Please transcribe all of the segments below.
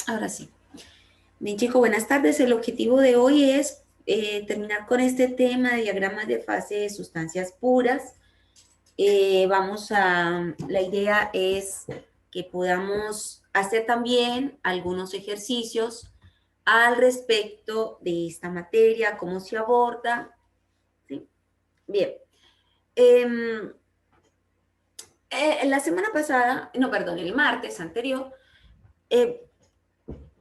Ahora sí. Bien, chicos, buenas tardes. El objetivo de hoy es terminar con este tema de diagramas de fase de sustancias puras. La idea es que podamos hacer también algunos ejercicios al respecto de esta materia, cómo se aborda. ¿Sí? Bien. Eh, la semana pasada, no, perdón, el martes anterior, eh,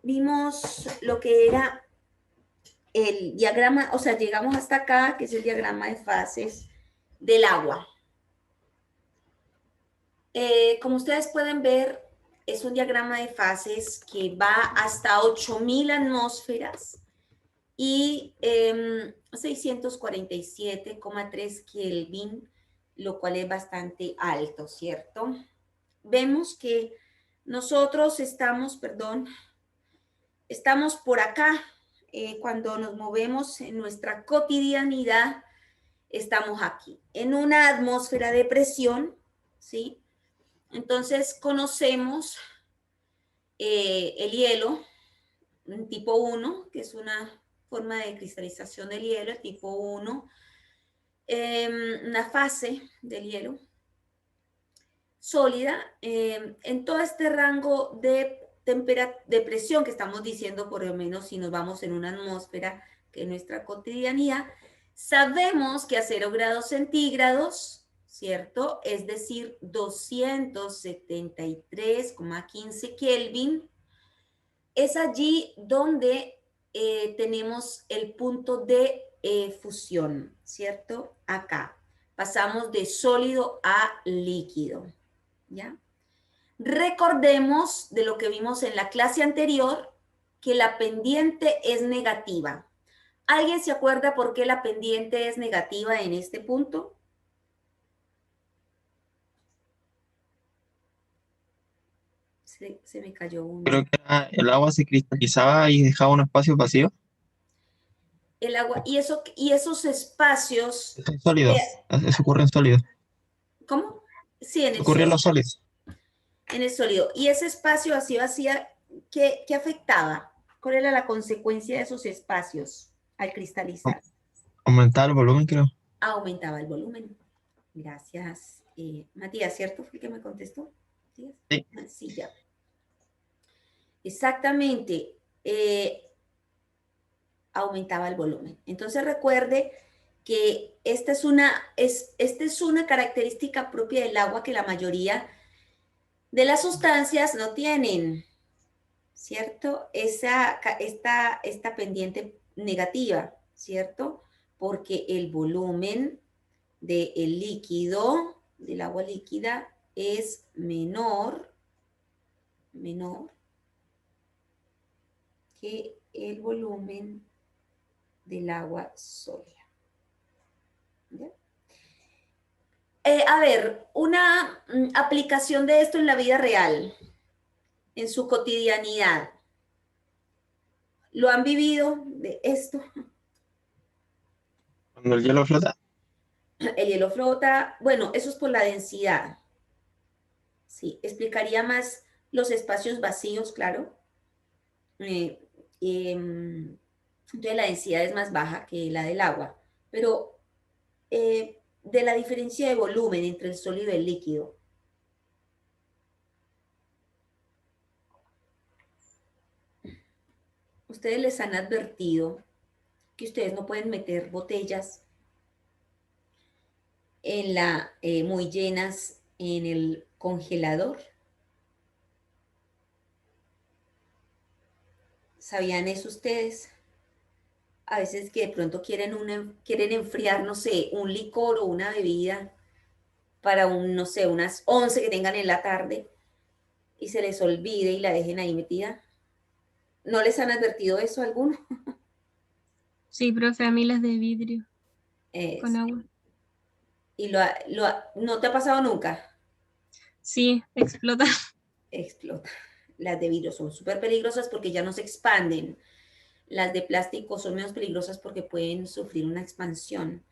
vimos lo que era el diagrama, o sea, llegamos hasta acá, que es el diagrama de fases del agua. Como ustedes pueden ver, es un diagrama de fases que va hasta 8000 atmósferas y 647,3 Kelvin, lo cual es bastante alto, ¿cierto? Vemos que nosotros estamos por acá. Cuando nos movemos en nuestra cotidianidad, estamos aquí, en una atmósfera de presión, ¿sí? Entonces conocemos el hielo, tipo 1, que es una forma de cristalización del hielo, el tipo 1, una fase del hielo sólida, en todo este rango de presión que estamos diciendo, por lo menos si nos vamos en una atmósfera, que es nuestra cotidianidad, sabemos que a 0 grados centígrados, ¿cierto? Es decir, 273,15 Kelvin, es allí donde tenemos el punto de fusión, ¿cierto? Acá. Pasamos de sólido a líquido, ¿ya? Recordemos de lo que vimos en la clase anterior, que la pendiente es negativa. ¿Alguien se acuerda por qué la pendiente es negativa en este punto? Se me cayó Creo uno. que el agua se cristalizaba y dejaba un espacio vacío. El agua, y esos espacios, Eso es sólido. de, Eso ocurre en sólido. ¿cómo? Sí, en Eso el ocurre en los sólido. sólidos. En el sólido. Y ese espacio así vacía, ¿qué afectaba? ¿Cuál era la consecuencia de esos espacios al cristalizar? Aumentar el volumen, creo. Aumentaba el volumen. Gracias, Matías, ¿cierto? ¿Fue el que me contestó? ¿Matías? Sí. Sí, ya. Exactamente. Aumentaba el volumen. Entonces recuerde que esta es una característica propia del agua que la mayoría de las sustancias no tienen, ¿cierto? Esta pendiente negativa, ¿cierto? Porque el volumen del líquido, del agua líquida, es menor que el volumen del agua sólida. ¿Ya? A ver, una aplicación de esto en la vida real, en su cotidianidad. ¿Lo han vivido de esto? Cuando el hielo flota. El hielo flota, bueno, eso es por la densidad. Sí, explicaría más los espacios vacíos, claro. Eh, entonces la densidad es más baja que la del agua, pero de la diferencia de volumen entre el sólido y el líquido. Ustedes les han advertido que ustedes no pueden meter botellas muy llenas en el congelador. ¿Sabían eso ustedes? A veces que de pronto quieren enfriar, no sé, un licor o una bebida para no sé, unas 11 que tengan en la tarde y se les olvide y la dejen ahí metida. ¿No les han advertido eso a alguno? Sí, profe, a mí las de vidrio con Es- agua. y ¿no te ha pasado nunca? Sí, explota. Explota. Las de vidrio son súper peligrosas porque ya no se expanden. Las de plástico son menos peligrosas porque pueden sufrir una expansión,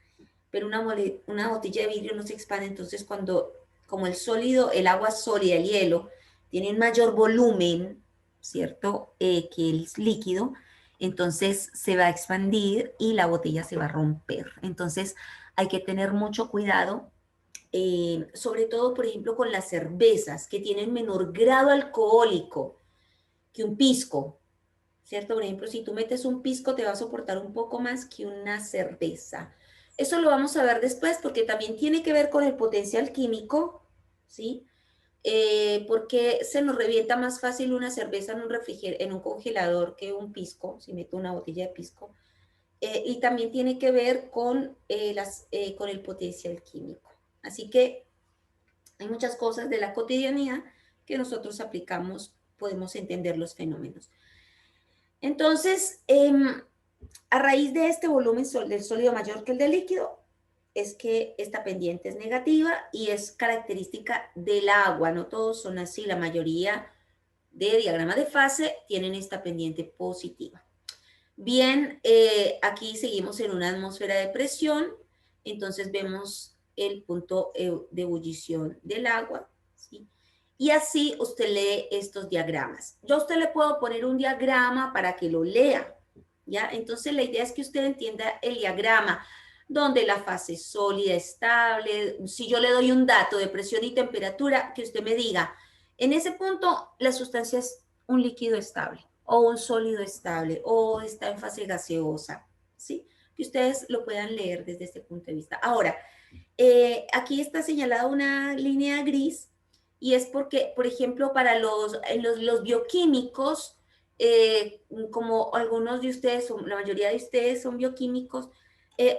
pero una botella de vidrio no se expande. Entonces, como el agua sólida, el hielo, tiene un mayor volumen, ¿cierto? Que el líquido, entonces se va a expandir y la botella se va a romper. Entonces hay que tener mucho cuidado, sobre todo, por ejemplo, con las cervezas que tienen menor grado alcohólico que un pisco, ¿cierto? Por ejemplo, si tú metes un pisco te va a soportar un poco más que una cerveza. Eso lo vamos a ver después porque también tiene que ver con el potencial químico, ¿sí? Porque se nos revienta más fácil una cerveza en un congelador que un pisco, si meto una botella de pisco. Y también tiene que ver con el potencial químico. Así que hay muchas cosas de la cotidianidad que nosotros aplicamos, podemos entender los fenómenos. Entonces, a raíz de este volumen del sólido mayor que el del líquido, es que esta pendiente es negativa y es característica del agua. No todos son así, la mayoría de diagramas de fase tienen esta pendiente positiva. Bien, aquí seguimos en una atmósfera de presión, entonces vemos el punto de ebullición del agua, ¿sí? Y así usted lee estos diagramas. Yo a usted le puedo poner un diagrama para que lo lea, ¿ya? Entonces la idea es que usted entienda el diagrama, donde la fase sólida, estable, si yo le doy un dato de presión y temperatura, que usted me diga, en ese punto la sustancia es un líquido estable, o un sólido estable, o está en fase gaseosa, ¿sí? Que ustedes lo puedan leer desde este punto de vista. Ahora, aquí está señalada una línea gris, y es porque, por ejemplo, para los bioquímicos, como algunos de ustedes, la mayoría de ustedes son bioquímicos,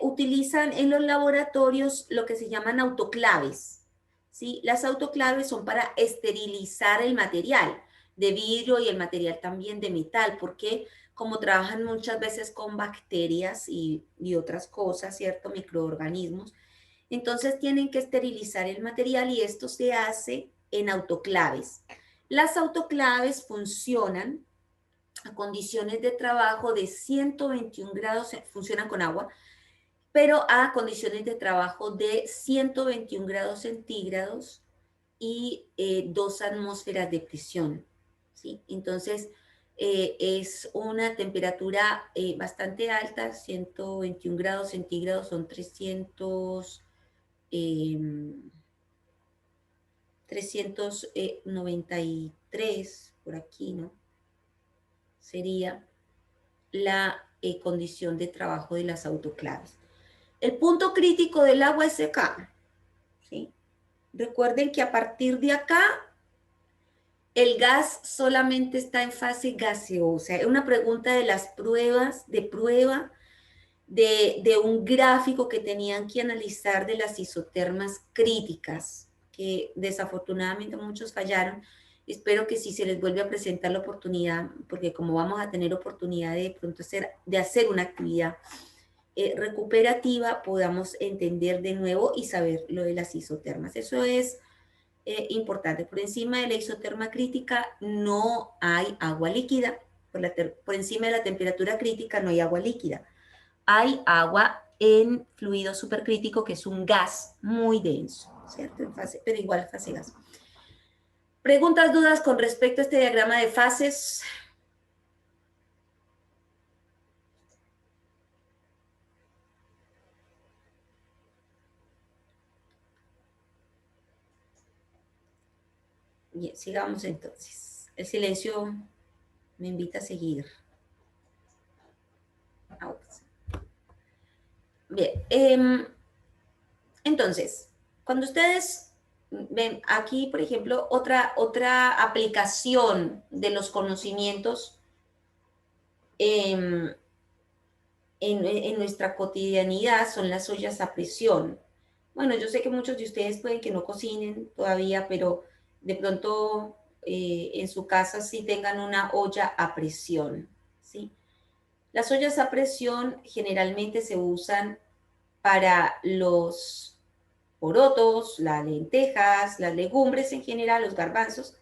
utilizan en los laboratorios lo que se llaman autoclaves, ¿sí? Las autoclaves son para esterilizar el material de vidrio y el material también de metal, porque como trabajan muchas veces con bacterias y otras cosas, ¿cierto? Microorganismos, entonces tienen que esterilizar el material y esto se hace en autoclaves. Las autoclaves funcionan a condiciones de trabajo de 121 grados, funcionan con agua, pero a condiciones de trabajo de 121 grados centígrados y 2 atmósferas de presión, ¿sí? Entonces, es una temperatura bastante alta, 121 grados centígrados son 393 por aquí, ¿no? Sería la condición de trabajo de las autoclaves. El punto crítico del agua es acá, ¿sí? Recuerden que a partir de acá, el gas solamente está en fase gaseosa. Es una pregunta de las pruebas, de prueba, de un gráfico que tenían que analizar de las isotermas críticas, que desafortunadamente muchos fallaron. Espero que si se les vuelve a presentar la oportunidad, porque como vamos a tener oportunidad de pronto hacer una actividad recuperativa, podamos entender de nuevo y saber lo de las isotermas. Eso es importante. Por encima de la isoterma crítica no hay agua líquida. Por encima de la temperatura crítica no hay agua líquida. Hay agua en fluido supercrítico, que es un gas muy denso, ¿cierto? Pero igual fase gas. ¿Preguntas, dudas con respecto a este diagrama de fases? Bien, sigamos entonces. El silencio me invita a seguir. Bien, entonces, cuando ustedes ven aquí, por ejemplo, otra aplicación de los conocimientos en nuestra cotidianidad son las ollas a presión. Bueno, yo sé que muchos de ustedes pueden que no cocinen todavía, pero de pronto en su casa sí tengan una olla a presión, ¿sí? Las ollas a presión generalmente se usan para los porotos, las lentejas, las legumbres en general, los garbanzos,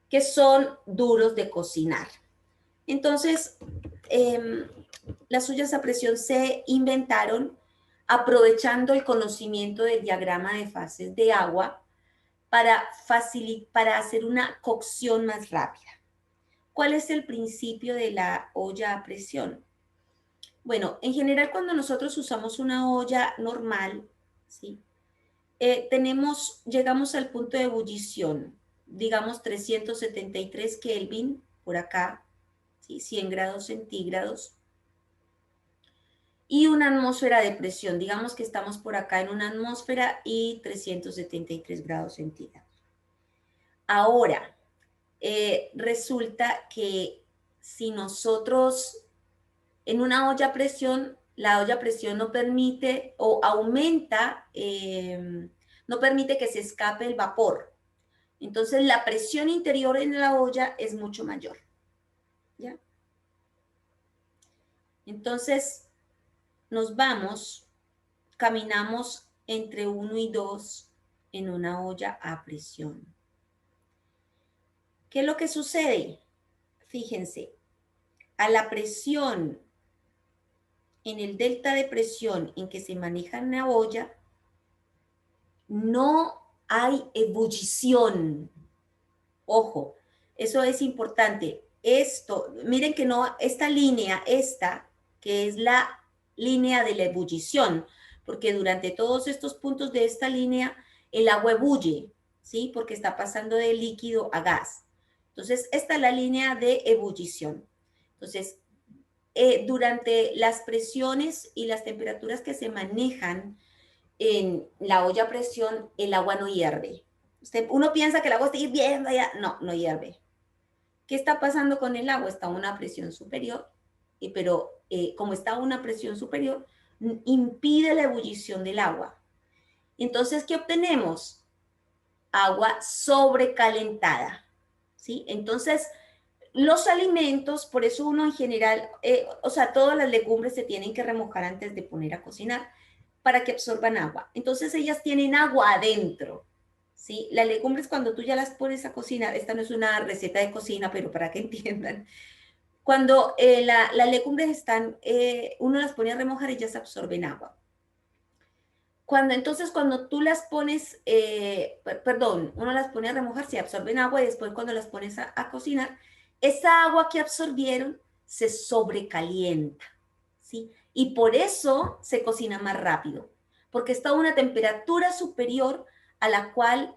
que son duros de cocinar. Entonces, las ollas a presión se inventaron aprovechando el conocimiento del diagrama de fases de agua para hacer una cocción más rápida. ¿Cuál es el principio de la olla a presión? Bueno, en general cuando nosotros usamos una olla normal, ¿sí? Llegamos al punto de ebullición, digamos 373 Kelvin por acá, ¿sí? 100 grados centígrados. Y una atmósfera de presión, digamos que estamos por acá en una atmósfera y 373 grados centígrados. Ahora, resulta que si nosotros en una olla a presión, la olla a presión no permite o aumenta, no permite que se escape el vapor. Entonces la presión interior en la olla es mucho mayor. ¿Ya? Entonces nos vamos, caminamos entre 1 y 2 en una olla a presión. ¿Qué es lo que sucede? Fíjense, a la presión, en el delta de presión en que se maneja una olla, no hay ebullición. Ojo, eso es importante. Esto, miren que no, esta línea, que es la línea de la ebullición, porque durante todos estos puntos de esta línea, el agua ebulle, ¿sí? Porque está pasando de líquido a gas. Entonces, esta es la línea de ebullición. Entonces, durante las presiones y las temperaturas que se manejan en la olla a presión, el agua no hierve. Uno piensa que el agua está hirviendo, ya. No, no hierve. ¿Qué está pasando con el agua? Está a una presión superior, pero como está a una presión superior, impide la ebullición del agua. Entonces, ¿qué obtenemos? Agua sobrecalentada, ¿sí? Entonces, los alimentos, por eso uno en general, o sea, todas las legumbres se tienen que remojar antes de poner a cocinar para que absorban agua. Entonces, ellas tienen agua adentro, ¿sí? Las legumbres cuando tú ya las pones a cocinar, esta no es una receta de cocina, pero para que entiendan, cuando las legumbres están, uno las pone a remojar, ellas absorben agua. Entonces, cuando tú las pones, uno las pone a remojar, se absorben agua y después cuando las pones a cocinar, esa agua que absorbieron se sobrecalienta, ¿sí? Y por eso se cocina más rápido, porque está a una temperatura superior a la cual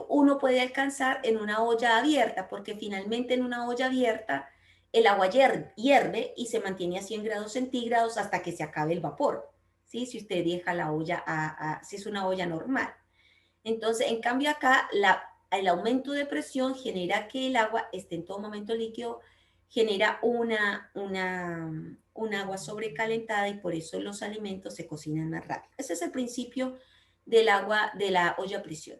uno puede alcanzar en una olla abierta, porque finalmente en una olla abierta el agua hierve y se mantiene a 100 grados centígrados hasta que se acabe el vapor, ¿sí? Si usted deja la olla, si es una olla normal. Entonces, en cambio acá, el aumento de presión genera que el agua esté en todo momento líquido, genera un agua sobrecalentada y por eso los alimentos se cocinan más rápido. Ese es el principio del agua de la olla a presión.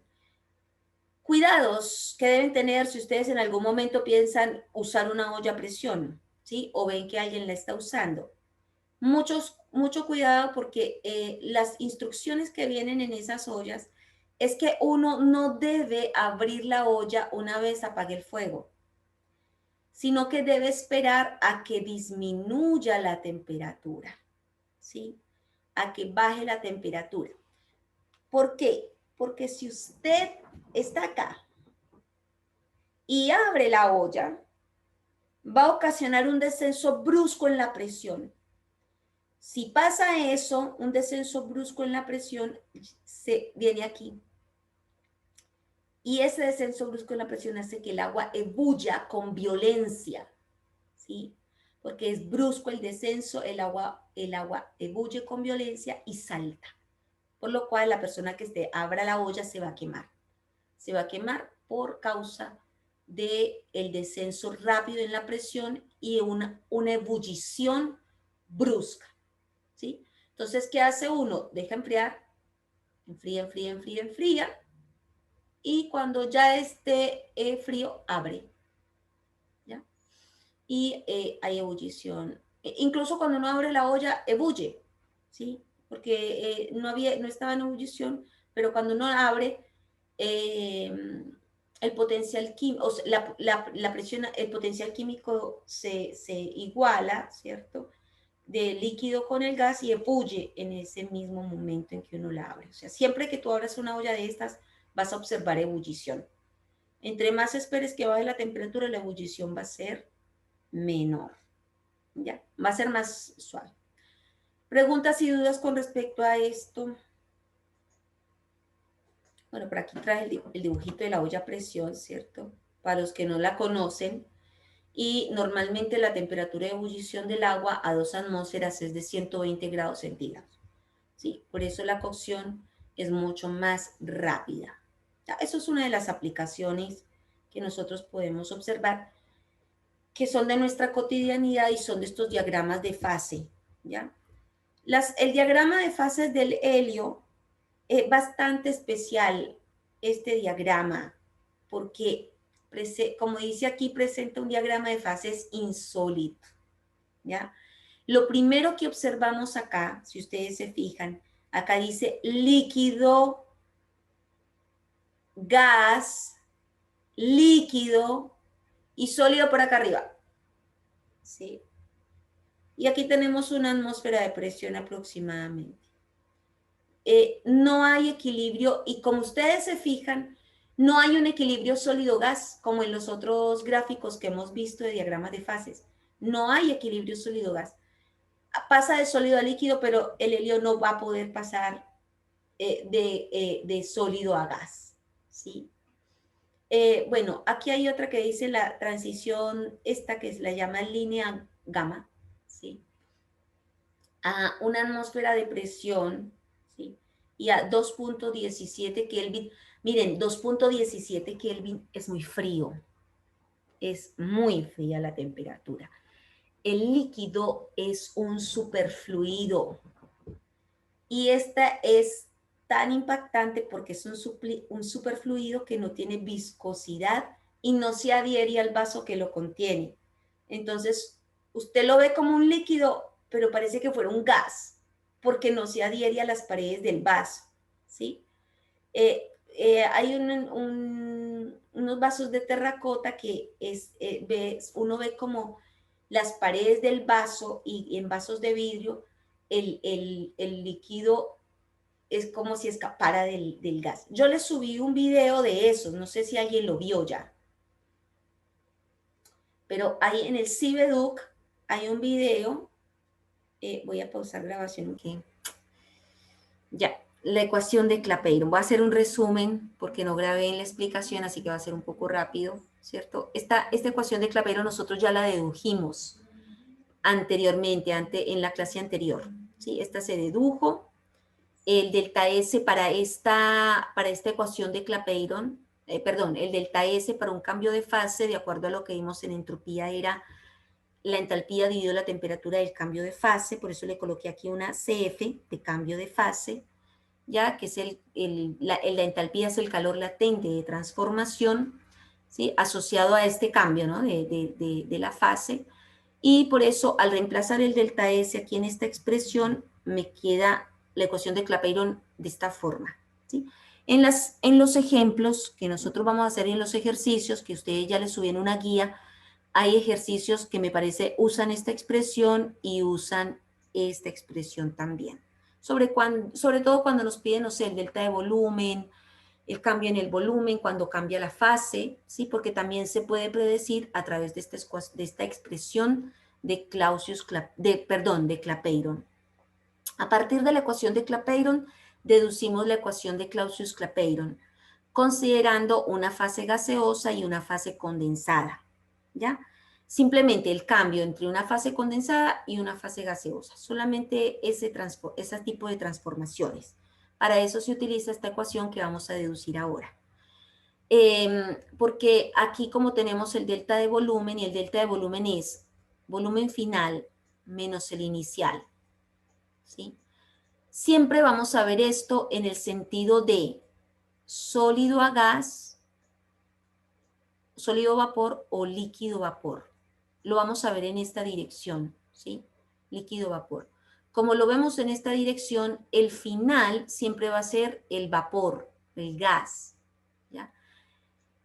Cuidados que deben tener si ustedes en algún momento piensan usar una olla a presión, ¿sí? O ven que alguien la está usando. Mucho cuidado porque las instrucciones que vienen en esas ollas es que uno no debe abrir la olla una vez apague el fuego, sino que debe esperar a que disminuya la temperatura, ¿sí? A que baje la temperatura. ¿Por qué? Porque si usted está acá y abre la olla, va a ocasionar un descenso brusco en la presión. Si pasa eso, un descenso brusco en la presión, se viene aquí. Y ese descenso brusco en la presión hace que el agua ebulla con violencia, ¿sí? Porque es brusco el descenso, el agua ebulle con violencia y salta. Por lo cual la persona que abra la olla se va a quemar. Se va a quemar por causa del descenso rápido en la presión y una ebullición brusca, ¿sí? Entonces, ¿qué hace uno? Deja enfriar, enfría. Y cuando ya esté frío, abre, ¿ya? Y hay ebullición. Incluso cuando uno abre la olla, ebulle, ¿sí? Porque no estaba en ebullición, pero cuando uno abre, el potencial químico, o sea, la presión, el potencial químico se iguala, ¿cierto? De líquido con el gas y ebulle en ese mismo momento en que uno la abre. O sea, siempre que tú abras una olla de estas, vas a observar ebullición. Entre más esperes que baje la temperatura, la ebullición va a ser menor. Ya, va a ser más suave. Preguntas y dudas con respecto a esto. Bueno, por aquí trae el dibujito de la olla a presión, ¿cierto? Para los que no la conocen. Y normalmente la temperatura de ebullición del agua a 2 atmósferas es de 120 grados centígrados. ¿Sí? Por eso la cocción es mucho más rápida. Eso es una de las aplicaciones que nosotros podemos observar, que son de nuestra cotidianidad y son de estos diagramas de fase. ¿Ya? El diagrama de fases del helio es bastante especial, este diagrama, porque como dice aquí, presenta un diagrama de fases insólito, ¿ya? Lo primero que observamos acá, si ustedes se fijan, acá dice líquido, gas, líquido y sólido por acá arriba, ¿sí? Y aquí tenemos una atmósfera de presión aproximadamente. No hay equilibrio y como ustedes se fijan, no hay un equilibrio sólido-gas como en los otros gráficos que hemos visto de diagramas de fases. No hay equilibrio sólido-gas. Pasa de sólido a líquido, pero el helio no va a poder pasar de sólido a gas, ¿sí? Bueno, aquí hay otra que dice la transición, esta que la llama línea gamma, ¿sí? A una atmósfera de presión, ¿sí? Y a 2.17 Kelvin. Miren, 2.17 Kelvin es muy frío. Es muy fría la temperatura. El líquido es un superfluido. Y esta es tan impactante porque es un superfluido que no tiene viscosidad y no se adhiere al vaso que lo contiene. Entonces, usted lo ve como un líquido, pero parece que fuera un gas, porque no se adhiere a las paredes del vaso, ¿sí? Hay unos vasos de terracota que uno ve como las paredes del vaso y en vasos de vidrio, el líquido es como si escapara del gas. Yo les subí un video de eso, no sé si alguien lo vio ya. Pero ahí en el Cibeduc hay un video, voy a pausar grabación aquí. Ya, la ecuación de Clapeyron. Voy a hacer un resumen porque no grabé en la explicación, así que va a ser un poco rápido, ¿cierto? Esta ecuación de Clapeyron nosotros ya la dedujimos anteriormente, en la clase anterior, ¿sí? Esta se dedujo. El delta S para esta ecuación de Clapeyron, el delta S para un cambio de fase, de acuerdo a lo que vimos en entropía, era la entalpía dividido la temperatura del cambio de fase, por eso le coloqué aquí una CF de cambio de fase, ya que es la entalpía es el calor latente de transformación, ¿sí? Asociado a este cambio, ¿no? de la fase, y por eso al reemplazar el delta S aquí en esta expresión, me queda la ecuación de Clapeyron de esta forma, ¿sí? En los ejemplos que nosotros vamos a hacer en los ejercicios, que ustedes ya les subieron una guía, hay ejercicios que me parece usan esta expresión y usan esta expresión también. Sobre todo cuando nos piden, no sé, el delta de volumen, el cambio en el volumen, cuando cambia la fase, ¿sí? Porque también se puede predecir a través de esta expresión de Clapeyron. A partir de la ecuación de Clapeyron, deducimos la ecuación de Clausius-Clapeyron, considerando una fase gaseosa y una fase condensada, ¿ya? Simplemente el cambio entre una fase condensada y una fase gaseosa, solamente ese tipo de transformaciones. Para eso se utiliza esta ecuación que vamos a deducir ahora. Porque aquí como tenemos el delta de volumen, y el delta de volumen es volumen final menos el inicial, ¿sí? Siempre vamos a ver esto en el sentido de sólido a gas, sólido vapor o líquido vapor. Lo vamos a ver en esta dirección, ¿sí? Líquido vapor. Como lo vemos en esta dirección, el final siempre va a ser el vapor, el gas, ¿ya?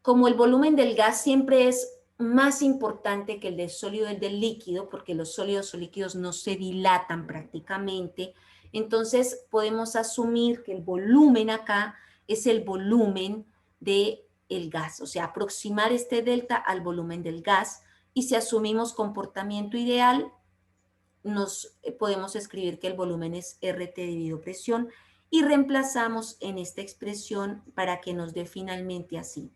Como el volumen del gas siempre es más importante que el del sólido y el del líquido, porque los sólidos o líquidos no se dilatan prácticamente, entonces podemos asumir que el volumen acá es el volumen de el gas, o sea, aproximar este delta al volumen del gas, y si asumimos comportamiento ideal, podemos escribir que el volumen es RT dividido presión, y reemplazamos en esta expresión para que nos dé finalmente así.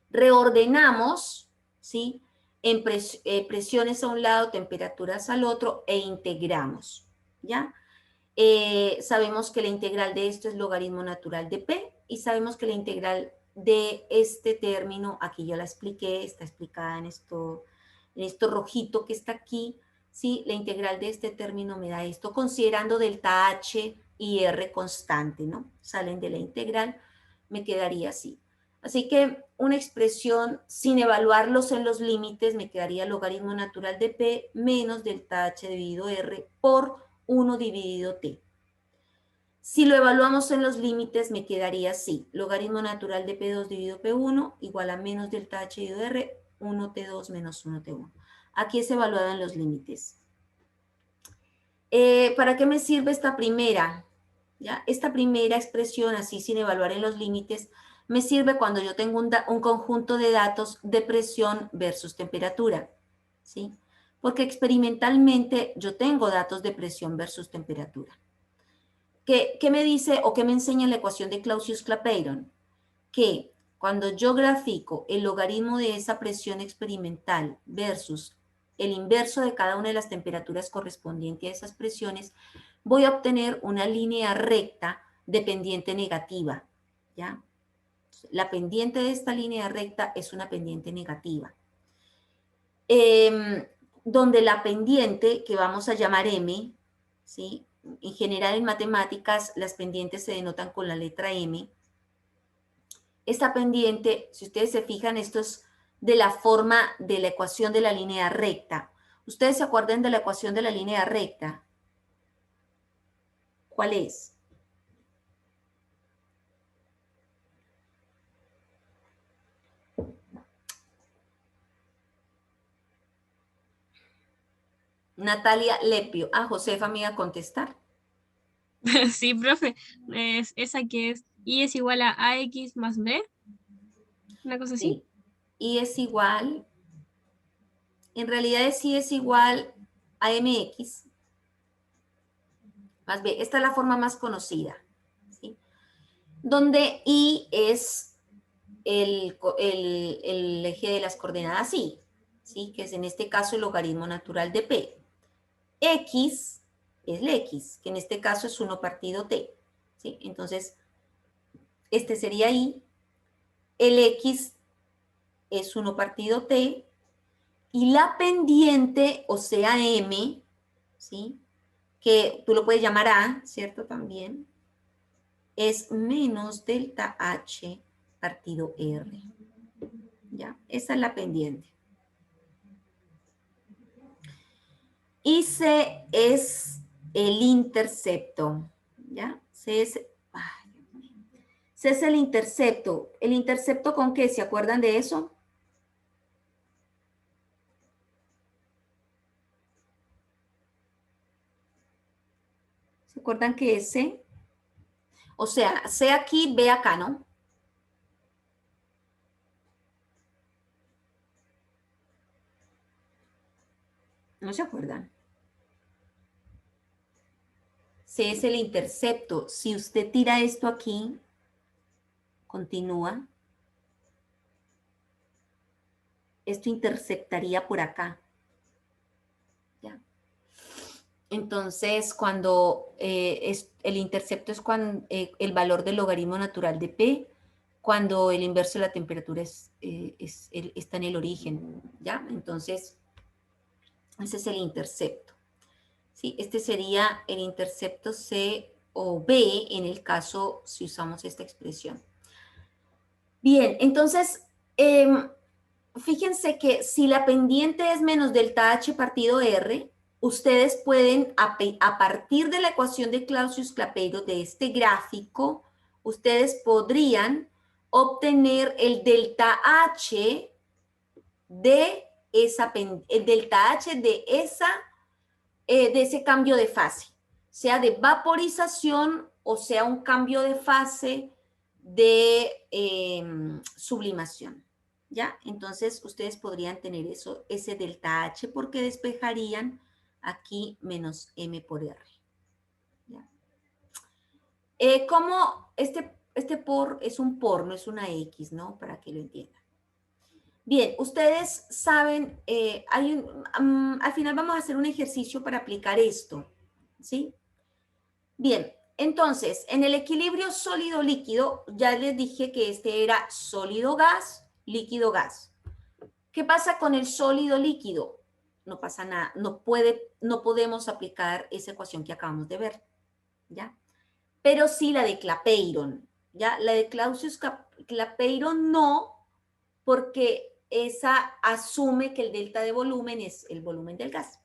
Reordenamos, ¿sí? En presiones a un lado, temperaturas al otro, e integramos, ¿ya? Sabemos que la integral de esto es logaritmo natural de P, y sabemos que la integral de este término, aquí ya la expliqué, está explicada en esto rojito que está aquí, ¿sí? La integral de este término me da esto, considerando delta H y R constante, ¿no? Salen de la integral, me quedaría así. Así que una expresión sin evaluarlos en los límites me quedaría logaritmo natural de P menos delta H dividido R por 1 dividido T. Si lo evaluamos en los límites me quedaría así, logaritmo natural de P2 dividido P1 igual a menos delta H dividido R, 1T2 menos 1T1. Aquí es evaluado en los límites. ¿Para qué me sirve esta primera? ¿Ya? Esta primera expresión, así sin evaluar en los límites, me sirve cuando yo tengo un conjunto de datos de presión versus temperatura, ¿sí? Porque experimentalmente yo tengo datos de presión versus temperatura. ¿Qué me dice o qué me enseña la ecuación de Clausius-Clapeyron? Que cuando yo grafico el logaritmo de esa presión experimental versus el inverso de cada una de las temperaturas correspondientes a esas presiones, voy a obtener una línea recta de pendiente negativa, ¿ya? La pendiente de esta línea recta es una pendiente negativa. Donde la pendiente, que vamos a llamar M, ¿sí? En general en matemáticas las pendientes se denotan con la letra M. Esta pendiente, si ustedes se fijan, esto es de la forma de la ecuación de la línea recta. ¿Ustedes se acuerdan de la ecuación de la línea recta? ¿Cuál es? Natalia Lepio. Josefa me iba a contestar. Sí, profe. Es esa que es I es igual a AX más B. Una cosa así. Sí. I es igual, en realidad I es igual a MX más B. Esta es la forma más conocida, ¿sí? Donde I es el eje de las coordenadas Y, ¿sí? Que es en este caso el logaritmo natural de P. X es el X, que en este caso es 1 partido T, ¿sí? Entonces, este sería I, el X es 1 partido T, y la pendiente, o sea M, ¿sí? Que tú lo puedes llamar A, ¿cierto? También, es menos delta H partido R, ¿ya? Esa es la pendiente. Y C es el intercepto, ¿ya? C es el intercepto. ¿El intercepto con qué? ¿Se acuerdan de eso? ¿Se acuerdan que es C? O sea, C aquí, B acá, ¿no? ¿No se acuerdan? C es el intercepto. Si usted tira esto aquí, continúa, esto interceptaría por acá. ¿Ya? Entonces, cuando el intercepto es cuando, el valor del logaritmo natural de P, cuando el inverso de la temperatura está en el origen, ¿ya? Entonces, ese es el intercepto. ¿Sí? Este sería el intercepto C o B en el caso si usamos esta expresión. Bien, entonces, fíjense que si la pendiente es menos delta H partido R, ustedes pueden, a partir de la ecuación de Clausius-Clapeyron, de este gráfico, ustedes podrían obtener el delta H de ese cambio de fase, sea de vaporización o sea un cambio de fase de sublimación, ¿ya? Entonces, ustedes podrían tener eso, ese delta H, porque despejarían aquí menos M por R, ¿ya? Como este por es un por, no es una X, ¿no? Para que lo entiendan. Bien, ustedes saben, al final vamos a hacer un ejercicio para aplicar esto, ¿sí? Bien, entonces, en el equilibrio sólido-líquido, ya les dije que este era sólido-gas, líquido-gas. ¿Qué pasa con el sólido-líquido? No pasa nada, no podemos aplicar esa ecuación que acabamos de ver, ¿ya? Pero sí la de Clapeyron, ¿ya? La de Clausius-Clapeyron no, porque esa asume que el delta de volumen es el volumen del gas.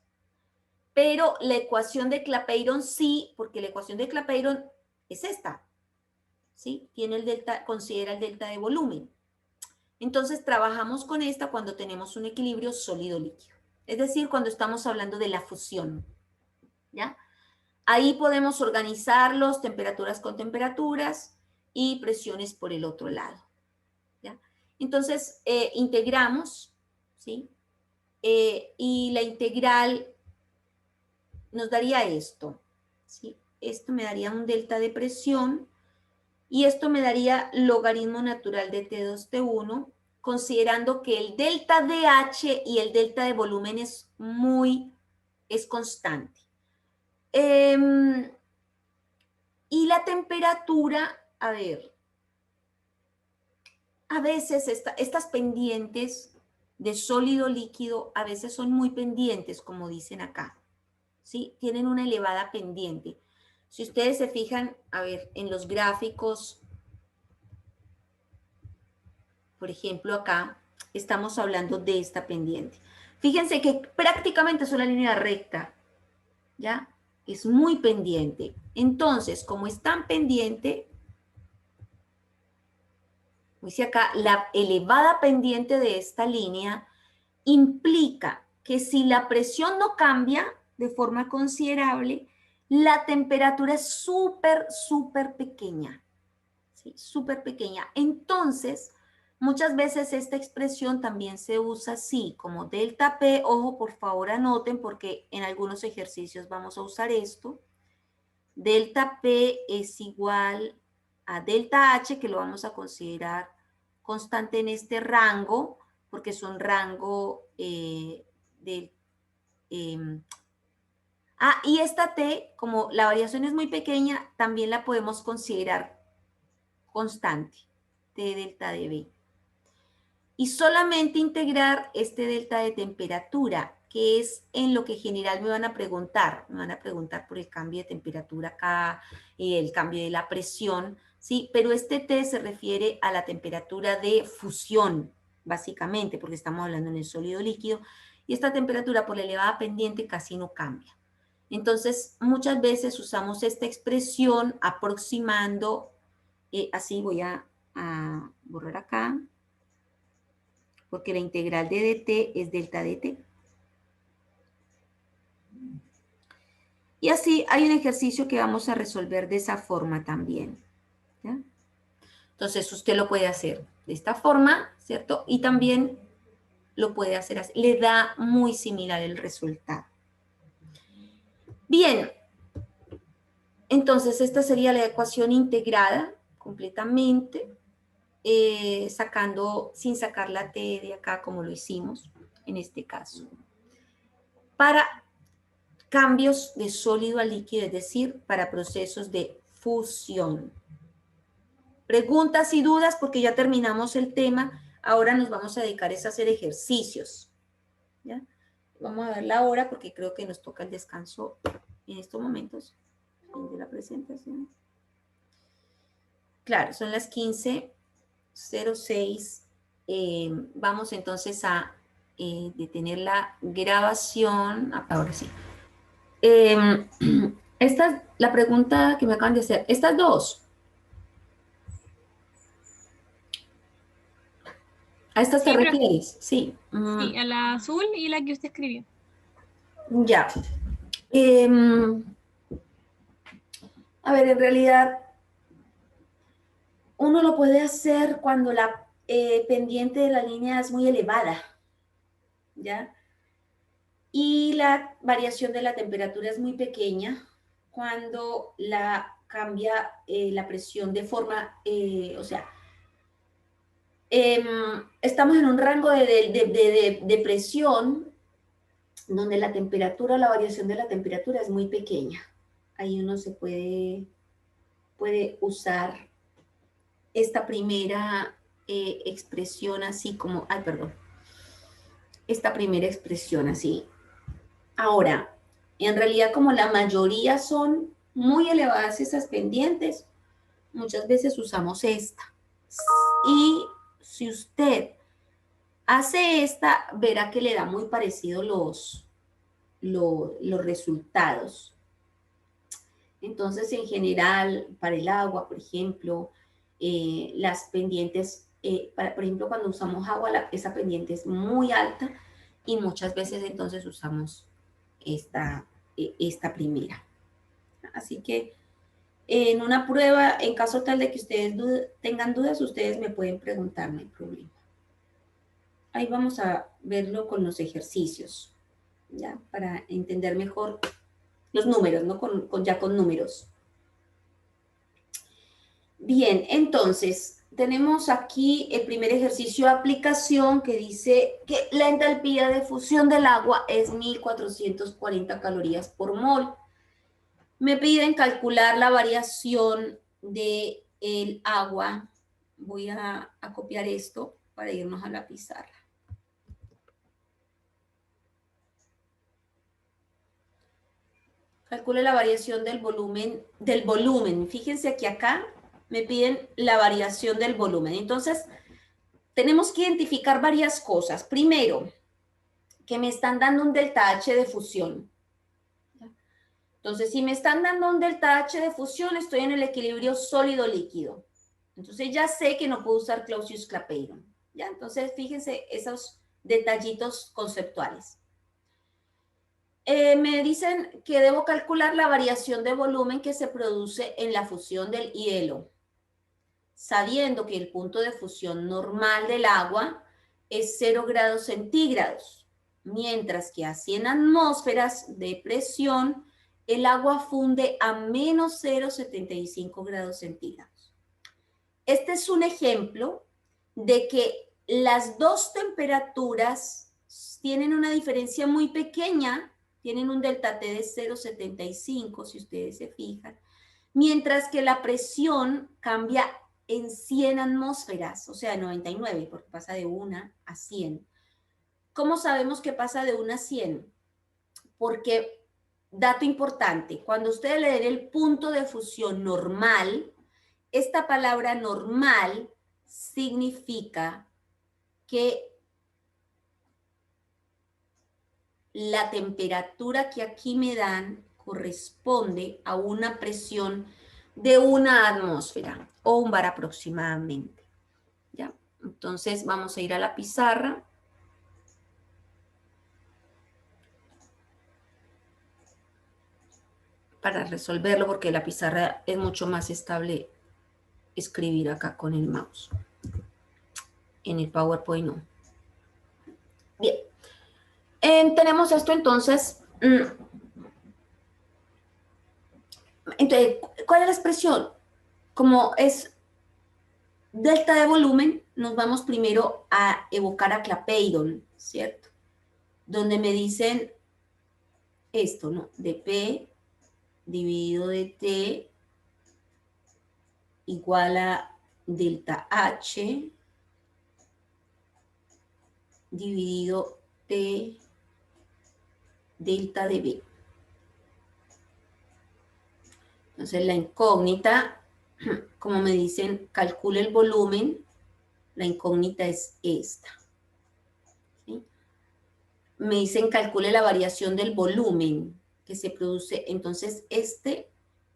Pero la ecuación de Clapeyron sí, porque la ecuación de Clapeyron es esta, ¿sí? Tiene el delta, considera el delta de volumen. Entonces trabajamos con esta cuando tenemos un equilibrio sólido-líquido, es decir, cuando estamos hablando de la fusión, ¿ya? Ahí podemos organizarlos, temperaturas con temperaturas y presiones por el otro lado, ¿ya? Entonces, integramos, ¿sí? Y la integral nos daría esto, ¿sí? Esto me daría un delta de presión y esto me daría logaritmo natural de T2T1, considerando que el delta de H y el delta de volumen es constante. Y la temperatura, a ver, a veces estas pendientes de sólido líquido a veces son muy pendientes, como dicen acá, ¿sí? Tienen una elevada pendiente. Si ustedes se fijan, a ver, en los gráficos, por ejemplo, acá estamos hablando de esta pendiente. Fíjense que prácticamente es una línea recta, ¿ya? Es muy pendiente. Entonces, como es tan pendiente, dice acá, la elevada pendiente de esta línea implica que si la presión no cambia de forma considerable, la temperatura es súper pequeña, ¿sí? Súper pequeña. Entonces, muchas veces esta expresión también se usa así, como delta P. Ojo, por favor anoten, porque en algunos ejercicios vamos a usar esto. Delta P es igual a delta H, que lo vamos a considerar constante en este rango, porque es un rango del... y esta T, como la variación es muy pequeña, también la podemos considerar constante, T delta de B. Y solamente integrar este delta de temperatura, que es en lo que general me van a preguntar. Me van a preguntar por el cambio de temperatura acá, el cambio de la presión, ¿sí? Pero este T se refiere a la temperatura de fusión, básicamente, porque estamos hablando en el sólido líquido, y esta temperatura por la elevada pendiente casi no cambia. Entonces, muchas veces usamos esta expresión aproximando, así voy a borrar acá, porque la integral de dt es delta dt. Y así hay un ejercicio que vamos a resolver de esa forma también, ¿ya? Entonces usted lo puede hacer de esta forma, ¿cierto? Y también lo puede hacer así. Le da muy similar el resultado. Bien, entonces esta sería la ecuación integrada completamente, sin sacar la t de acá como lo hicimos en este caso. Para cambios de sólido a líquido, es decir, para procesos de fusión. Preguntas y dudas, porque ya terminamos el tema. Ahora nos vamos a dedicar a hacer ejercicios, ¿ya? Vamos a ver la hora porque creo que nos toca el descanso en estos momentos. Fin de la presentación. Claro, son las 15:06. Vamos entonces a detener la grabación. Ahora sí. Esta es la pregunta que me acaban de hacer. Estas dos. ¿A estas te refieres? Sí. Sí, a la azul y la que usted escribió. Ya. A ver, en realidad, uno lo puede hacer cuando la pendiente de la línea es muy elevada, ¿ya? Y la variación de la temperatura es muy pequeña cuando cambia la presión de forma, o sea, estamos en un rango de presión donde la temperatura, la variación de la temperatura es muy pequeña. Ahí uno se puede usar esta primera expresión así como, ay, perdón, esta primera expresión así. Ahora, en realidad como la mayoría son muy elevadas esas pendientes, muchas veces usamos esta. Y si usted hace esta, verá que le da muy parecido los resultados. Entonces, en general, para el agua, por ejemplo, las pendientes, por ejemplo, cuando usamos agua, esa pendiente es muy alta y muchas veces entonces usamos esta primera. Así que en una prueba, en caso tal de que ustedes tengan dudas, ustedes me pueden preguntar, no hay problema. Ahí vamos a verlo con los ejercicios, ¿ya? Para entender mejor los números, ¿no? Ya con números. Bien, entonces, tenemos aquí el primer ejercicio de aplicación que dice que la entalpía de fusión del agua es 1440 calorías por mol. Me piden calcular la variación del agua. Voy a copiar esto para irnos a la pizarra. Calcule la variación del volumen. Fíjense aquí acá me piden la variación del volumen. Entonces, tenemos que identificar varias cosas. Primero, que me están dando un delta H de fusión. Entonces, si me están dando un delta H de fusión, estoy en el equilibrio sólido-líquido. Entonces, ya sé que no puedo usar Clausius-Clapeyron. ¿Ya? Entonces, fíjense esos detallitos conceptuales. Me dicen que debo calcular la variación de volumen que se produce en la fusión del hielo, sabiendo que el punto de fusión normal del agua es 0 grados centígrados, mientras que a 100 atmósferas de presión el agua funde a menos 0,75 grados centígrados. Este es un ejemplo de que las dos temperaturas tienen una diferencia muy pequeña, tienen un delta T de 0,75, si ustedes se fijan, mientras que la presión cambia en 100 atmósferas, o sea, 99, porque pasa de 1 a 100. ¿Cómo sabemos que pasa de 1 a 100? Porque, dato importante, cuando ustedes le den el punto de fusión normal, esta palabra normal significa que la temperatura que aquí me dan corresponde a una presión de 1 atmósfera o 1 bar aproximadamente. ¿Ya? Entonces vamos a ir a la pizarra. Para resolverlo, porque la pizarra es mucho más estable escribir acá con el mouse. En el PowerPoint no. Bien. Tenemos esto entonces. Entonces, ¿cuál es la expresión? Como es delta de volumen, nos vamos primero a evocar a Clapeyron, ¿cierto? Donde me dicen esto, ¿no? De P dividido de T igual a delta H dividido T delta de B. Entonces la incógnita, como me dicen, calcule el volumen, la incógnita es esta. ¿Sí? Me dicen calcule la variación del volumen que se produce. Entonces este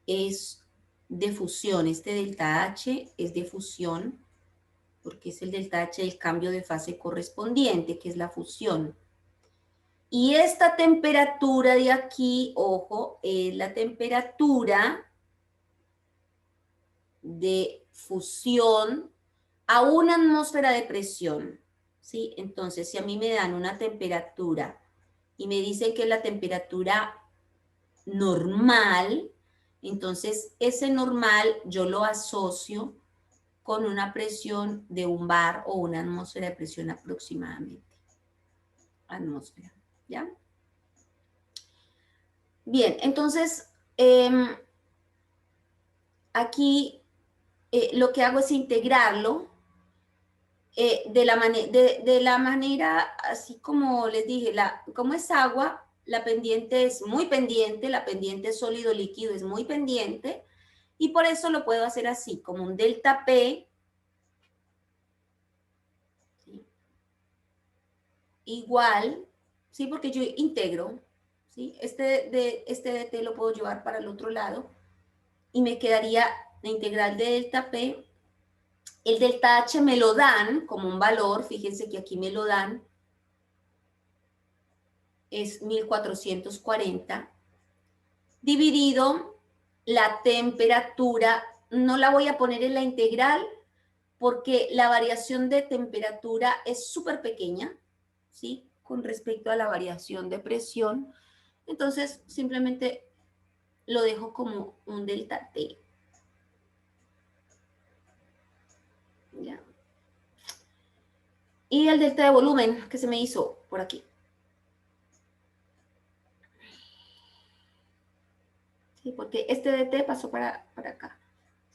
es de fusión, este delta H es de fusión, porque es el delta H del cambio de fase correspondiente, que es la fusión. Y esta temperatura de aquí, ojo, es la temperatura de fusión a una atmósfera de presión, ¿sí? Entonces, si a mí me dan una temperatura y me dicen que es la temperatura normal, entonces ese normal yo lo asocio con una presión de un bar o una atmósfera de presión aproximadamente. Atmósfera, ¿ya? Bien, entonces aquí lo que hago es integrarlo de la manera, así como les dije, como es agua, la pendiente es muy pendiente, la pendiente sólido líquido es muy pendiente, y por eso lo puedo hacer así, como un delta P, ¿sí? Igual, ¿sí? Porque yo integro, ¿sí? Este dt lo puedo llevar para el otro lado, y me quedaría la integral de delta P. El delta H me lo dan como un valor, fíjense que aquí me lo dan, es 1440, dividido la temperatura, no la voy a poner en la integral porque la variación de temperatura es súper pequeña, ¿sí? Con respecto a la variación de presión, entonces simplemente lo dejo como un delta T. ¿Ya? Y el delta de volumen que se me hizo por aquí. ¿Sí? Porque este dt pasó para acá.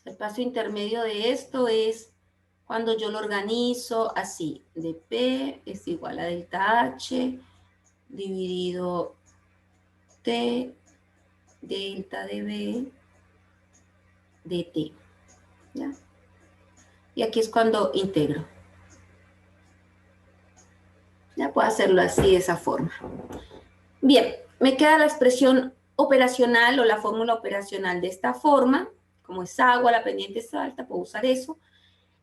El paso intermedio de esto es cuando yo lo organizo así. dp es igual a delta H dividido T delta dB dt. ¿Ya? Y aquí es cuando integro. Ya puedo hacerlo así, de esa forma. Bien, me queda la expresión operacional o la fórmula operacional de esta forma. Como es agua, la pendiente es alta, puedo usar eso.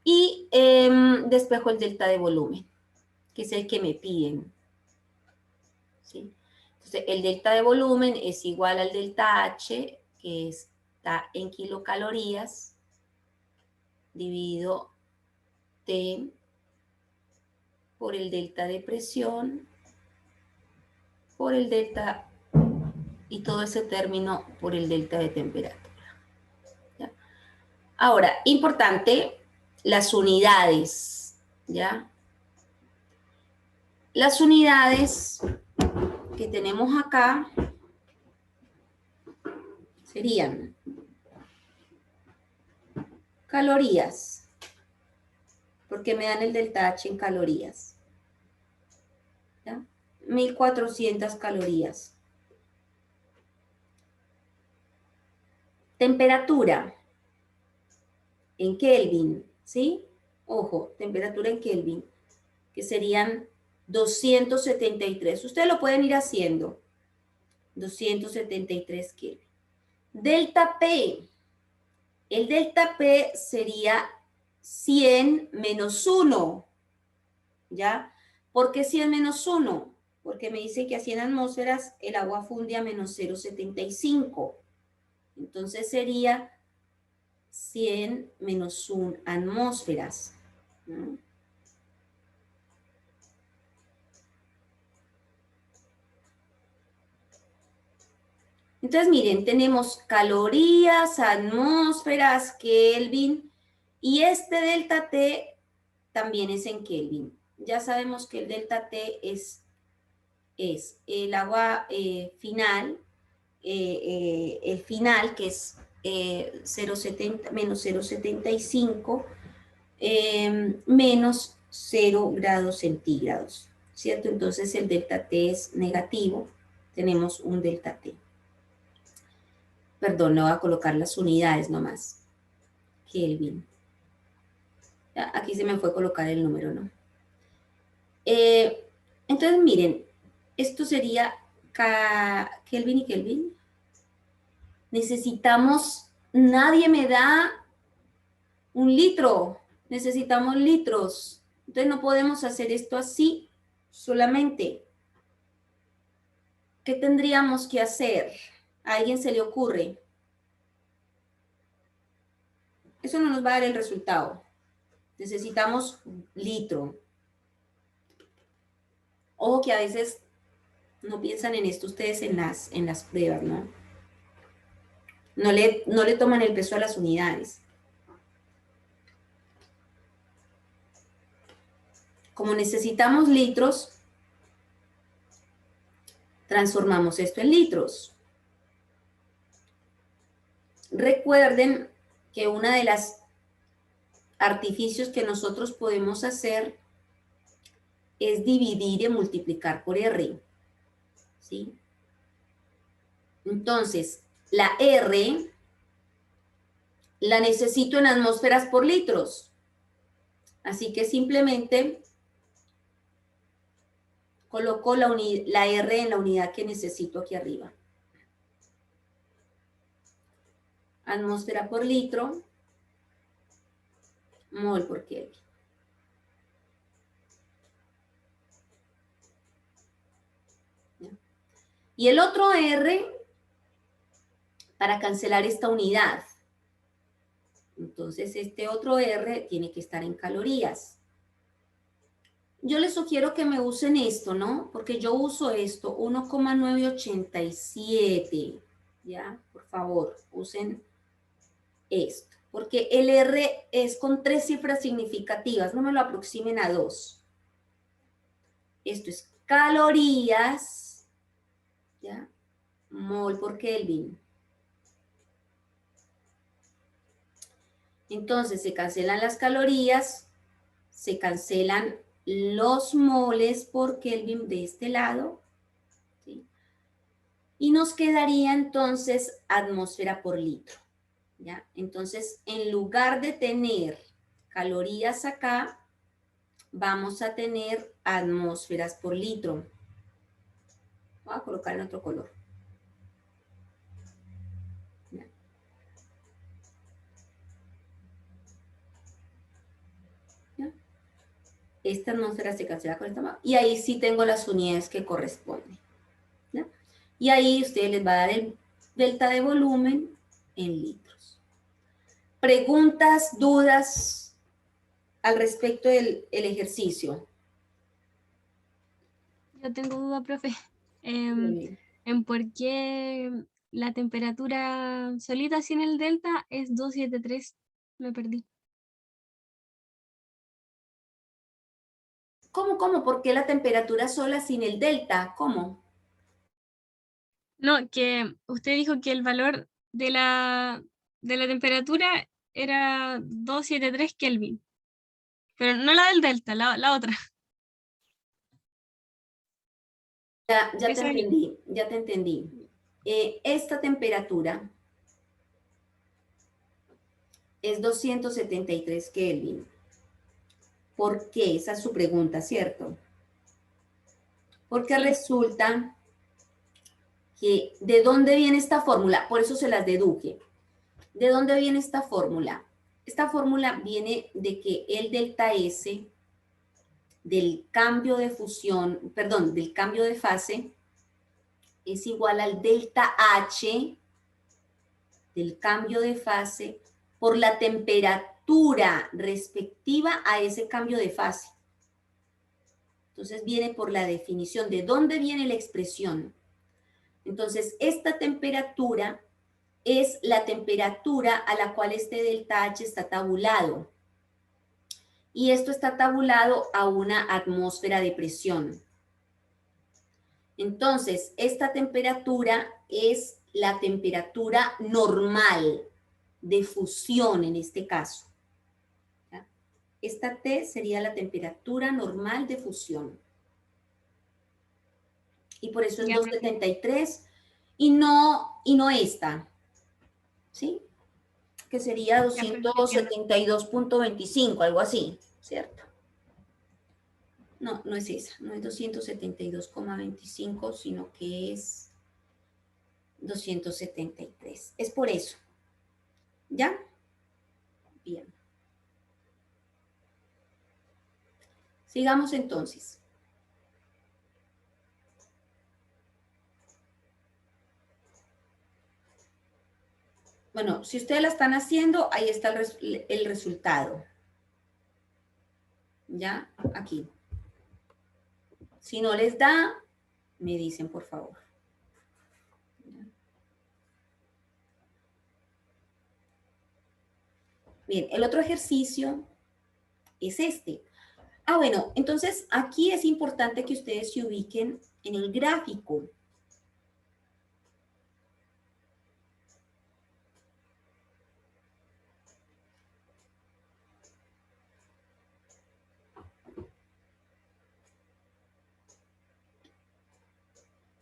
Y despejo el delta de volumen, que es el que me piden. ¿Sí? Entonces, el delta de volumen es igual al delta H, que está en kilocalorías, dividido T por el delta de presión, por el delta, y todo ese término por el delta de temperatura. ¿Ya? Ahora, importante, las unidades, ¿ya? Las unidades que tenemos acá serían calorías, porque me dan el delta H en calorías. ¿Ya? 1400 calorías. Temperatura en Kelvin, ¿sí? Ojo, temperatura en Kelvin, que serían 273. Ustedes lo pueden ir haciendo. 273 Kelvin. Delta P. El delta P sería 100 menos 1. ¿Ya? ¿Por qué 100 menos 1? Porque me dice que a 100 atmósferas el agua funde a menos 0,75. Entonces sería 100 menos 1 atmósferas. ¿No? Entonces, miren, tenemos calorías, atmósferas, Kelvin, y este delta T también es en Kelvin. Ya sabemos que el delta T es el agua final, el final que es 0,70 menos 0,75 menos 0 grados centígrados, ¿cierto? Entonces el delta T es negativo, tenemos un delta T. Perdón, le voy a colocar las unidades nomás. Kelvin. Aquí se me fue a colocar el número, ¿no? Entonces, miren, esto sería Kelvin y Kelvin. Necesitamos, nadie me da un litro, necesitamos litros. Entonces no podemos hacer esto así solamente. ¿Qué tendríamos que hacer? ¿A alguien se le ocurre? Eso no nos va a dar el resultado. Necesitamos litro. Ojo que a veces no piensan en esto ustedes en las pruebas, ¿no? No le toman el peso a las unidades. Como necesitamos litros, transformamos esto en litros. Recuerden que una de las artificios que nosotros podemos hacer es dividir y multiplicar por R. ¿Sí? Entonces, la R la necesito en atmósferas por litros. Así que simplemente coloco la R en la unidad que necesito aquí arriba. Atmósfera por litro, mol por Kelvin. Y el otro R para cancelar esta unidad. Entonces, este otro R tiene que estar en calorías. Yo les sugiero que me usen esto, ¿no? Porque yo uso esto, 1,987. ¿Ya? Por favor, usen esto. Porque el R es con 3 cifras significativas. No me lo aproximen a 2. Esto es calorías, ¿ya? Mol por Kelvin. Entonces, se cancelan las calorías, se cancelan los moles por Kelvin de este lado, ¿sí? Y nos quedaría entonces atmósfera por litro, ¿ya? Entonces, en lugar de tener calorías acá, vamos a tener atmósferas por litro. Voy a colocar en otro color. ¿Ya? ¿Ya? Esta atmósfera se cancela con esta, y ahí sí tengo las unidades que corresponden. ¿Ya? Y ahí ustedes les va a dar el delta de volumen en litros. ¿Preguntas, dudas al respecto del ejercicio? Yo tengo duda, profe, en por qué la temperatura solita sin el delta es 273. Me perdí. ¿Cómo? ¿Por qué la temperatura sola sin el delta? ¿Cómo? No, que usted dijo que el valor de la temperatura era 273 Kelvin. Pero no la del delta, la otra. Ya te Esa es- entendí, ya te entendí. Esta temperatura es 273 Kelvin. ¿Por qué? Esa es su pregunta, ¿cierto? Porque sí. resulta que ¿de dónde viene esta fórmula? Por eso se las deduje. ¿De dónde viene esta fórmula? Esta fórmula viene de que el delta S del cambio de fusión, perdón, del cambio de fase es igual al delta H del cambio de fase por la temperatura respectiva a ese cambio de fase. Entonces viene por la definición. ¿De dónde viene la expresión? Entonces, esta temperatura es la temperatura a la cual este delta H está tabulado. Y esto está tabulado a una atmósfera de presión. Entonces, esta temperatura es la temperatura normal de fusión en este caso. ¿Ya? Esta T sería la temperatura normal de fusión. Y por eso es Ya, 273 y no esta, ¿sí? Que sería ya, profe, entiendo. 272.25, algo así, ¿cierto? No es esa, no es 272,25, sino que es 273. Es por eso. ¿Ya? Bien. Sigamos entonces. Bueno, si ustedes la están haciendo, ahí está el resultado. ¿Ya? Aquí. Si no les da, me dicen, por favor. Bien, el otro ejercicio es este. Ah, bueno, entonces aquí es importante que ustedes se ubiquen en el gráfico.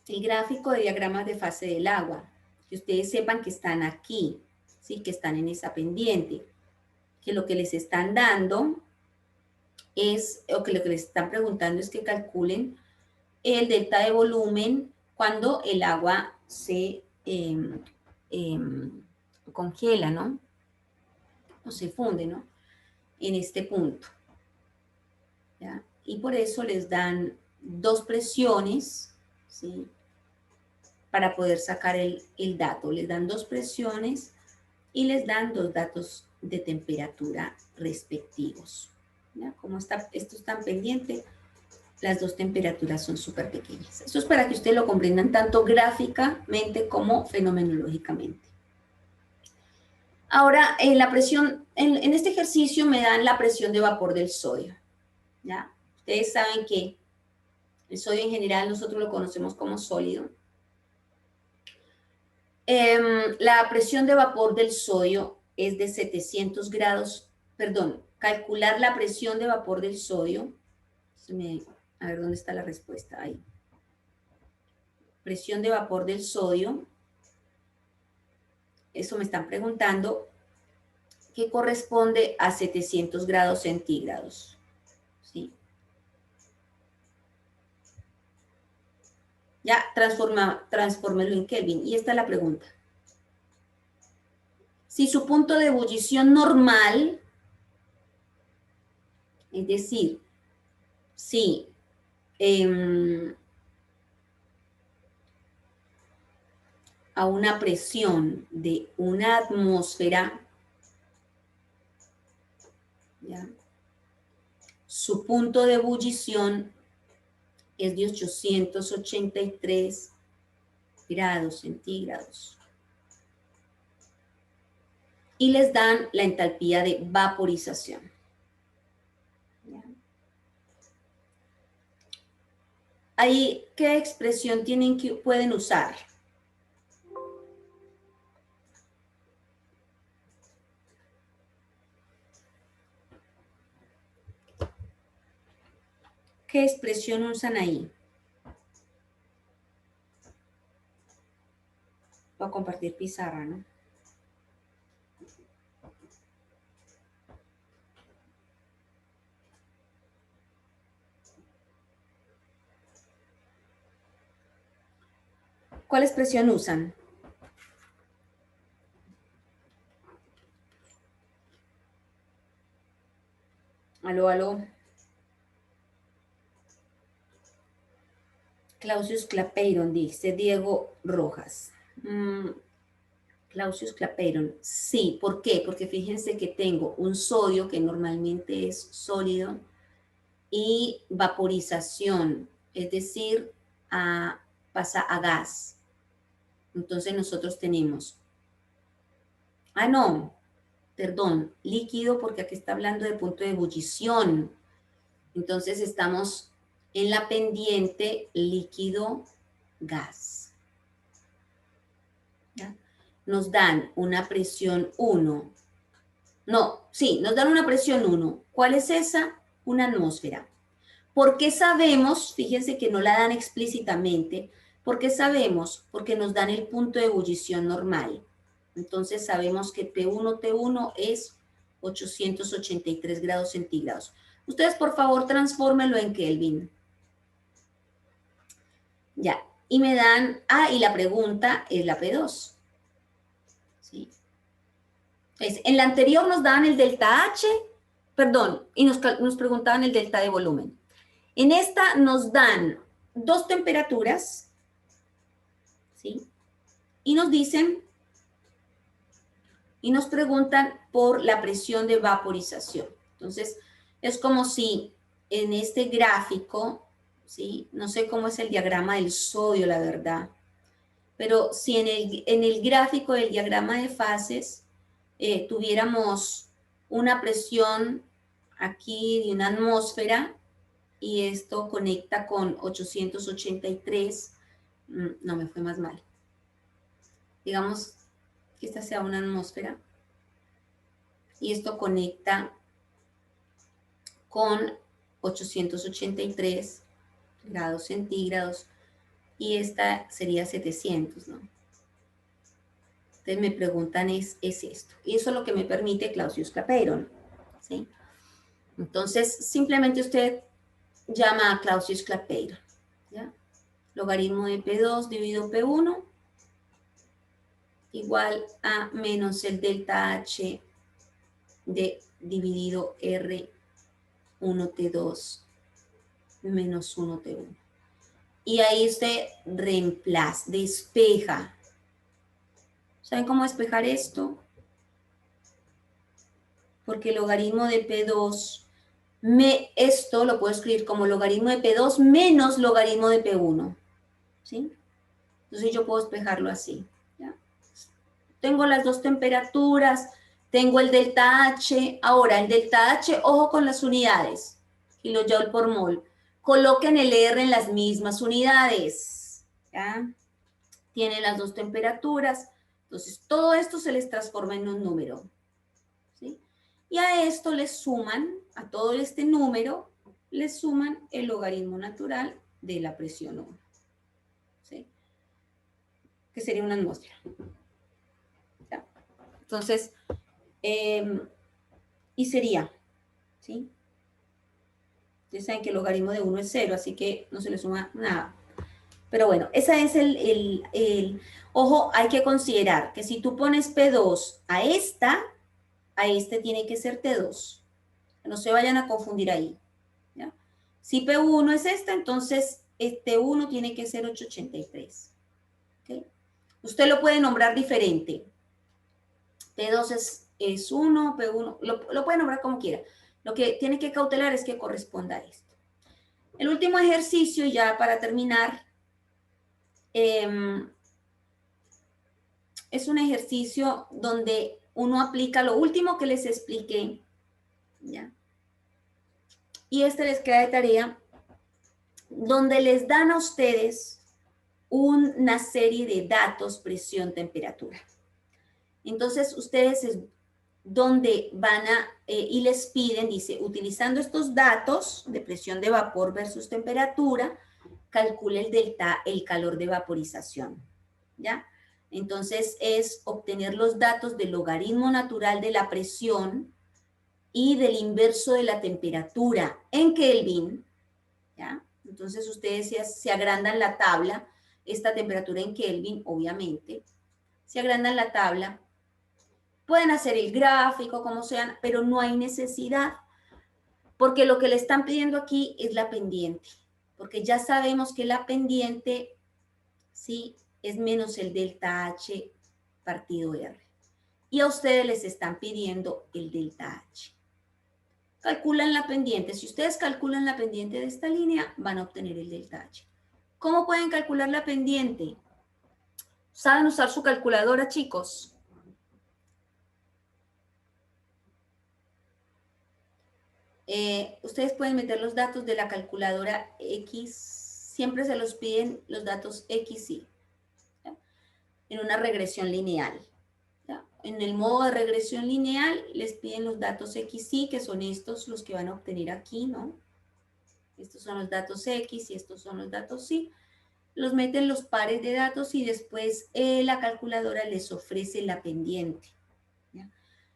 El gráfico de diagramas de fase del agua. Que ustedes sepan que están aquí, ¿sí? Que están en esa pendiente. Que lo que les están dando es, o que lo que les están preguntando es que calculen el delta de volumen cuando el agua se congela, ¿no? O se funde, ¿no? En este punto. ¿Ya? Y por eso les dan dos presiones, ¿sí? Para poder sacar el dato. Les dan dos presiones y les dan dos datos de temperatura respectivos. ¿Ya? Como esto está pendiente, las dos temperaturas son súper pequeñas. Esto es para que ustedes lo comprendan tanto gráficamente como fenomenológicamente. Ahora, la presión, en este ejercicio me dan la presión de vapor del sodio. ¿Ya? Ustedes saben que el sodio en general nosotros lo conocemos como sólido. La presión de vapor del sodio es de 700 grados, perdón, calcular la presión de vapor del sodio. A ver, ¿dónde está la respuesta? Ahí. Presión de vapor del sodio. Eso me están preguntando, que corresponde a 700 grados centígrados. ¿Sí? Ya, transfórmelo en Kelvin. Y esta es la pregunta. Si su punto de ebullición normal, es decir, si a una presión de una atmósfera, ¿ya? Su punto de ebullición es de 883 grados centígrados. Y les dan la entalpía de vaporización. ¿Ya? Ahí, ¿qué expresión pueden usar? ¿Qué expresión usan ahí? Voy a compartir pizarra, ¿no? ¿Cuál expresión usan? Aló, aló. Clausius Clapeyron, dice Diego Rojas. Clausius Clapeyron, sí. ¿Por qué? Porque fíjense que tengo un sodio que normalmente es sólido y vaporización, es decir, pasa a gas. Entonces nosotros tenemos, no, perdón, líquido porque aquí está hablando de punto de ebullición. Entonces estamos en la pendiente líquido-gas. ¿Ya? Nos dan una presión 1. No, sí, nos dan una presión 1. ¿Cuál es esa? Una atmósfera. ¿Por qué sabemos? Fíjense que no la dan explícitamente. ¿Por qué sabemos? Porque nos dan el punto de ebullición normal. Entonces sabemos que P1T1 es 883 grados centígrados. Ustedes, por favor, transfórmenlo en Kelvin. Ya, y me dan, y la pregunta es la P2. ¿Sí? Entonces, en la anterior nos daban el delta H, perdón, y nos preguntaban el delta de volumen. En esta nos dan dos temperaturas, ¿sí? Y nos dicen y nos preguntan por la presión de vaporización. Entonces, es como si en este gráfico, ¿sí? No sé cómo es el diagrama del sodio, la verdad, pero si en el gráfico del diagrama de fases tuviéramos una presión aquí de una atmósfera y esto conecta con 883, no me fue más mal. Digamos que esta sea una atmósfera y esto conecta con 883 grados centígrados y esta sería 700, ¿no? Entonces me preguntan es esto. Y eso es lo que me permite Clausius-Clapeyron, ¿sí? Entonces simplemente usted llama a Clausius-Clapeyron, ¿ya? Logaritmo de P2 dividido P1 igual a menos el delta H de dividido R1T2 menos 1T1. Y ahí usted reemplaza, despeja. ¿Saben cómo despejar esto? Porque el logaritmo de P2, esto lo puedo escribir como logaritmo de P2 menos logaritmo de P1. ¿Sí? Entonces yo puedo despejarlo así. ¿Ya? Tengo las dos temperaturas, tengo el delta H. Ahora, el delta H, ojo con las unidades, kilojoule por mol. Coloquen el R en las mismas unidades. ¿Ya? Tiene las dos temperaturas. Entonces, todo esto se les transforma en un número. ¿Sí? Y a esto les suman, a todo este número, les suman el logaritmo natural de la presión 1. ¿Sí? Que sería una atmósfera. ¿Ya? Entonces, y sería, ¿sí? Ya saben que el logaritmo de 1 es 0, así que no se le suma nada. Pero bueno, esa es ojo, hay que considerar que si tú pones P2 a este tiene que ser T2. No se vayan a confundir ahí. ¿Ya? Si P1 es esta, entonces T1 tiene que ser 883. ¿Okay? Usted lo puede nombrar diferente. P2 es 1, P1, lo puede nombrar como quiera. Lo que tiene que cautelar es que corresponda a esto. El último ejercicio, ya para terminar, es un ejercicio donde uno aplica lo último que les expliqué, ¿ya? Y les queda de tarea, donde les dan a ustedes una serie de datos, presión, temperatura. Entonces, ustedes es donde van y les piden, dice, utilizando estos datos de presión de vapor versus temperatura, calcule el calor de vaporización, ¿ya? Entonces, es obtener los datos del logaritmo natural de la presión y del inverso de la temperatura en Kelvin, ¿ya? Entonces, ustedes se agrandan la tabla, esta temperatura en Kelvin, obviamente, se agrandan la tabla, pueden hacer el gráfico, como sean, pero no hay necesidad, porque lo que le están pidiendo aquí es la pendiente, porque ya sabemos que la pendiente, sí, es menos el delta H partido R. Y a ustedes les están pidiendo el delta H. Calculan la pendiente. Si ustedes calculan la pendiente de esta línea, van a obtener el delta H. ¿Cómo pueden calcular la pendiente? ¿Saben usar su calculadora, chicos? Ustedes pueden meter los datos de la calculadora X, siempre se los piden los datos X y, ¿ya? En una regresión lineal. ¿Ya? En el modo de regresión lineal les piden los datos X y, que son estos los que van a obtener aquí, ¿no? Estos son los datos X y estos son los datos Y. Los meten los pares de datos y después la calculadora les ofrece la pendiente. ¿Ya?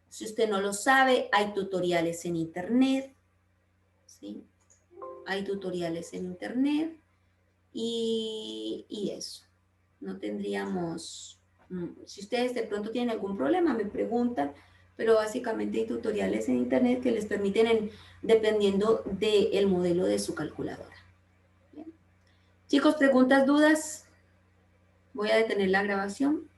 Si usted no lo sabe, hay tutoriales en internet. ¿Sí? Hay tutoriales en internet y eso. No tendríamos, si ustedes de pronto tienen algún problema, me preguntan, pero básicamente hay tutoriales en internet que les permiten, dependiendo del modelo de su calculadora. ¿Bien? Chicos, preguntas, dudas. Voy a detener la grabación.